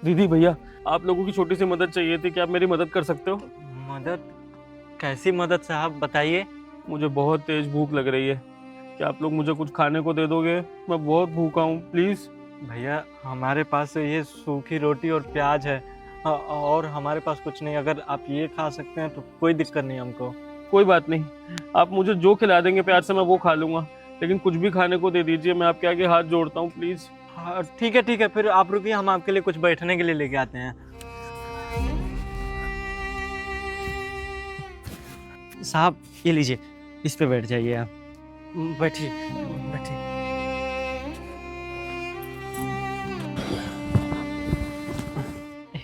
दीदी भैया, आप लोगों की छोटी सी मदद चाहिए थी, क्या आप मेरी मदद कर सकते हो? मदद? कैसी मदद साहब, बताइए। मुझे बहुत तेज भूख लग रही है। क्या आप लोग मुझे कुछ खाने को दे दोगे? मैं बहुत भूखा हूँ, प्लीज। भैया हमारे पास ये सूखी रोटी और प्याज है। और हमारे पास कुछ नहीं। अगर आप ये खा सकते हैं तो कोई दिक्कत नहीं हमको। कोई बात नहीं, आप मुझे जो खिला देंगे प्यार से मैं वो खा लूंगा, लेकिन कुछ भी खाने को दे दीजिए। मैं आपके आगे हाथ जोड़ता हूँ, प्लीज। हाँ ठीक है, फिर आप रुकिए, हम आपके लिए कुछ बैठने के लिए लेके आते हैं। साहब ये लीजिए, इस पे बैठ जाइए आप। बैठिए बैठिए।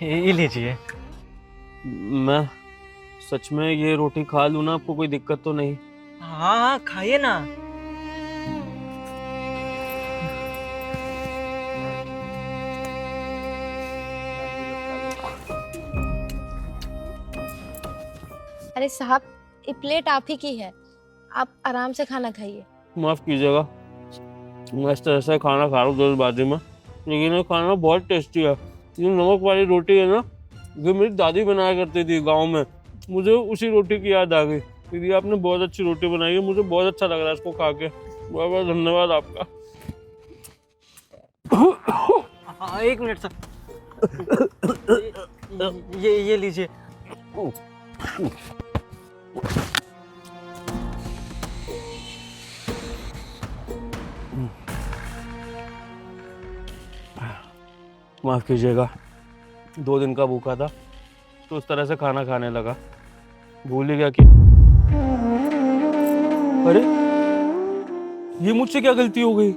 ये लीजिए। मैं सच में ये रोटी खा लूँ ना? आपको कोई दिक्कत तो नहीं? हाँ हाँ, खाइए ना। अरे साहब, ये प्लेट आप ही की है, आप आराम से खाना खाइए। माफ कीजिएगा, मैं इस तरह से खाना खा रहा हूँ जल्दबाजी में, लेकिन ये खाना बहुत टेस्टी है। ये नमक वाली रोटी है ना, जो मेरी दादी बनाया करती थी गांव में, मुझे उसी रोटी की याद आ गई। दीदी आपने बहुत अच्छी रोटी बनाई है, मुझे बहुत अच्छा लग रहा है इसको खा के। बहुत बहुत धन्यवाद आपका। हाँ एक मिनट सर। ये लीजिए। माफ कीजिएगा, 2 दिन का भूखा था तो उस तरह से खाना खाने लगा, भूल ही गया कि अरे ये मुझसे क्या गलती हो गई।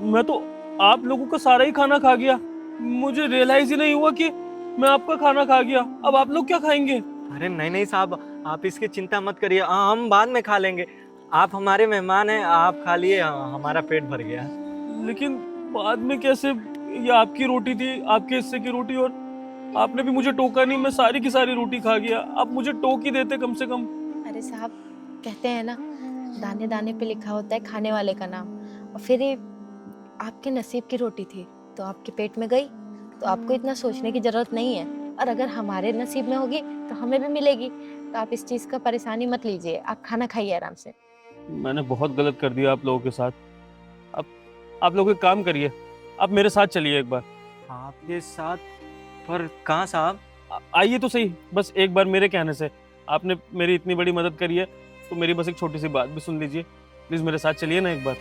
मैं तो आप लोगों का सारा ही खाना खा गया, मुझे रियलाइज ही नहीं हुआ कि मैं आपका खाना खा गया। अब आप लोग क्या खाएंगे? अरे नहीं नहीं साहब, आप इसकी चिंता मत करिए, हम बाद में खा लेंगे। आप हमारे मेहमान हैं, आप खा लिए, हमारा पेट भर गया। लेकिन बाद में कैसे? ये आपकी रोटी थी, आपके हिस्से की रोटी, और आपने भी मुझे टोका नहीं। मैं सारी की सारी रोटी खा गया, आप मुझे टोक ही देते कम से कम। अरे साहब, कहते हैं ना, दाने दाने पे लिखा होता है खाने वाले का नाम। और फिर ये आपके नसीब की रोटी थी तो आपके पेट में गई, तो आपको इतना सोचने की जरूरत नहीं है। और अगर हमारे नसीब में होगी तो हमें भी मिलेगी। तो आप इस चीज का परेशानी मत लीजिए, आप खाना खाइए आराम से। मैंने बहुत गलत कर दिया आप लोगों के साथ। अब आप लोग एक काम करिए, आप मेरे साथ चलिए एक बार। आपके साथ? पर कहाँ साहब? आइए तो सही, बस एक बार मेरे कहने से। आपने मेरी इतनी बड़ी मदद करी है तो मेरी बस एक छोटी सी बात भी सुन लीजिए। प्लीज मेरे साथ चलिए ना एक बार।